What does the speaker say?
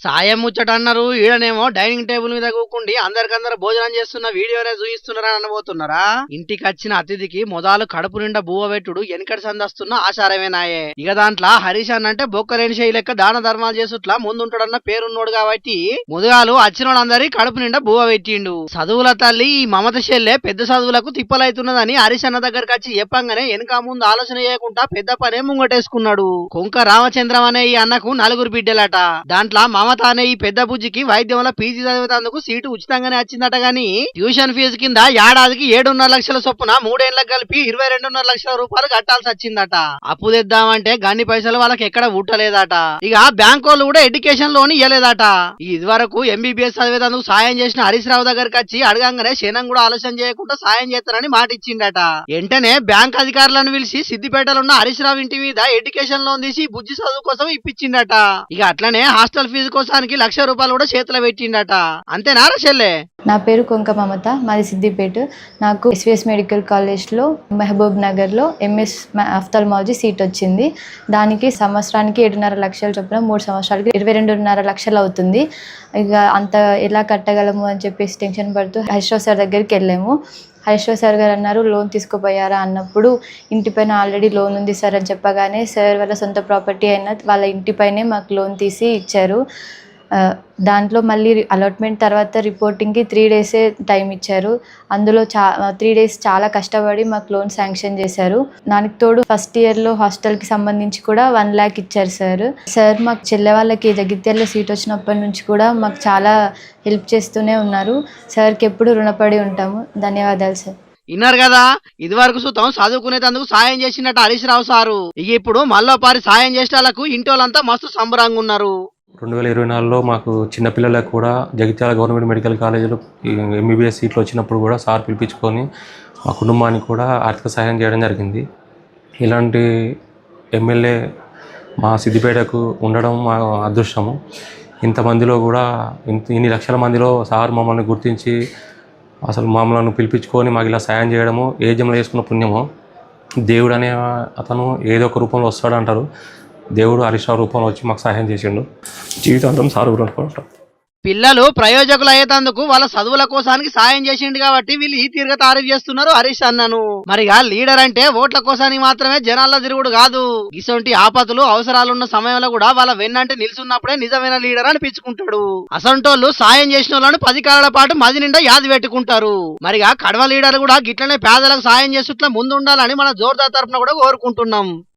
సాయం ముచ్చట అన్నారు. ఈడనేమో డైనింగ్ టేబుల్ మీద కూకుండి అందరికందరు భోజనం చేస్తున్న వీడియోనే చూయిస్తున్నారా అనబోతున్నారా? ఇంటికి వచ్చిన అతిథికి మొదలు కడుపు నిండా బువ్వ పెట్టుడు ఎనకటి సందస్తున్న ఆచారమేనాయే. ఇక దాంట్లో హరీష్ అన్నంటే బొక్కలేని చేయి లెక్క దాన ధర్మాలు చేసుట్లా ముందుంటాడన్న పేరున్నోడు కాబట్టి ముదుగాలు వచ్చినోళ్ళందరి కడుపు నిండా బువ్వ పెట్టిండు. చదువుల తల్లి ఈ మమత చెల్లె పెద్ద చదువులకు తిప్పలైతున్నదని హరీష్ అన్న దగ్గరకు వచ్చి చెప్పంగానే వెనక ముందు ఆలోచన చేయకుండా పెద్ద పనే ముంగటేసుకున్నాడు. కొంక రామచంద్రం అనే ఈ అన్నకు 4 బిడ్డలట. దాంట్లో మమత అనే ఈ పెద్ద బుజ్జికి వైద్యంలో పీజీ చదివేందుకు సీటు ఉచితంగానే వచ్చిందట గాని ట్యూషన్ ఫీజు కింద ఏడాదికి 7.5 లక్షల చొప్పున 3 ఏళ్లకు కలిపి 22.5 లక్షల రూపాయలు కట్టాల్సి వచ్చిందట. అప్పు తెద్దామంటే గన్ని పైసలు వాళ్ళకి ఎక్కడ ఉట్టలేదట. ఇక బ్యాంక్ వాళ్ళు కూడా ఎడ్యుకేషన్ లోన్ ఇవ్వలేదట. ఇది వరకు ఎంబీబీఎస్ చదివేందుకు సాయం చేసిన హరీష్ రావు దగ్గరికి వచ్చి అడగంగానే క్షణం కూడా ఆలోచన చేయకుండా సాయం చేస్తారని మాట ఇచ్చిండట. వెంటనే బ్యాంక్ అధికారులను పిలిచి సిద్దిపేటలో ఉన్న హరీష్ రావు ఇంటి మీద ఎడ్యుకేషన్ లోన్ తీసి బుజ్జి చదువు కోసం ఇప్పించిండట. ఇక అట్లనే హాస్టల్ ఫీజు కోసానికి 1 లక్ష రూపాయలు కూడా చేతిలో పెట్టిండట. అంతేనా చెల్లె? నా పేరు కొంక మమత, మాది సిద్దిపేట. నాకు ఎస్విఎస్ మెడికల్ కాలేజ్లో మహబూబ్ నగర్లో ఎంఎస్ ఆఫ్థాల్మాలజీ సీట్ వచ్చింది. దానికి సంవత్సరానికి 7.5 లక్షల చొప్పున 3 సంవత్సరాలకి 22.5 లక్షలు అవుతుంది. ఇక అంత ఎలా కట్టగలము అని చెప్పేసి టెన్షన్ పడుతూ హరీష్ రావు సార్ దగ్గరికి వెళ్ళాము. హరీష్ రావు సార్ గారు అన్నారు, లోన్ తీసుకోపోయారా అన్నప్పుడు ఇంటిపైన ఆల్రెడీ లోన్ ఉంది సార్ అని చెప్పగానే సార్ వాళ్ళ సొంత ప్రాపర్టీ అయిన వాళ్ళ ఇంటిపైనే మాకు లోన్ తీసి ఇచ్చారు. దాంట్లో మళ్ళీ అలాట్మెంట్ తర్వాత రిపోర్టింగ్కి 3 డేసే టైం ఇచ్చారు. అందులో 3 డేస్ చాలా కష్టపడి మాకు లోన్ శాంక్షన్ చేశారు. దానికి తోడు ఫస్ట్ ఇయర్లో హాస్టల్కి సంబంధించి కూడా 1 lakh ఇచ్చారు సార్. సార్ మాకు చెల్లె వాళ్ళకి జగిత్యాలలో సీట్ వచ్చినప్పటి నుంచి కూడా మాకు చాలా హెల్ప్ చేస్తూనే ఉన్నారు. సార్కి ఎప్పుడు రుణపడి ఉంటాము. ధన్యవాదాలు సార్. విన్నారు కదా, ఇది వరకు సుతం చదువుకునేందుకు సాయం చేసినట్టు హరీష్ రావు సారు. ఇక ఇప్పుడు మళ్ళోపారి సాయం చేసే వాళ్ళకు ఇంటి వాళ్ళంతా మస్తు సంబరంగా ఉన్నారు. 2024లో మాకు చిన్నపిల్లలకు కూడా జగిత్యాల గవర్నమెంట్ మెడికల్ కాలేజీలో ఎంబీబీఎస్ సీట్లు వచ్చినప్పుడు కూడా సార్ పిలిపించుకొని మా కుటుంబానికి కూడా ఆర్థిక సహాయం చేయడం జరిగింది. ఇలాంటి ఎమ్మెల్యే మా సిద్దిపేటకు ఉండడం మా అదృష్టము. ఇంతమందిలో కూడా ఇన్ని లక్షల మందిలో సార్ మమ్మల్ని గుర్తించి అసలు మమ్మల్ని పిలిపించుకొని మాకు ఇలా సాయం చేయడము ఏ జన్మలో చేసుకున్న పుణ్యమో. దేవుడు అనే అతను ఏదో ఒక రూపంలో వస్తాడంటారు. దేవుడు హరీష్ రావు రూపంలో వచ్చి మాకు సహాయం చేసిండు. జీవితాంతం సార్ రుణపడతాం. పిల్లలు ప్రయోజకులు అయ్యేందుకు వాళ్ళ చదువుల కోసానికి సాయం చేసిండు కాబట్టి వీళ్ళు ఈ తీరుగా తారీఫ్ చేస్తున్నారు హరీష్ అన్నను. మరిగా లీడర్ అంటే ఓట్ల కోసానికి మాత్రమే జనాల్లో తిరుగుడు కాదు. ఇసొంటి ఆపతులు అవసరాలున్న సమయంలో కూడా వాళ్ళ వెన్నంటే నిల్చున్నప్పుడే నిజమైన లీడర్ అనిపించుకుంటాడు. అసంటోళ్ళు సాయం చేసిన వాళ్ళను 10 కాలాల పాటు మది నిండా యాది పెట్టుకుంటారు. మరిగా కడవ లీడర్ కూడా గిట్లనే పేదలకు సాయం చేస్తుట్లా ముందుండాలని మన జోర్దార్ తరఫున కూడా కోరుకుంటున్నాం.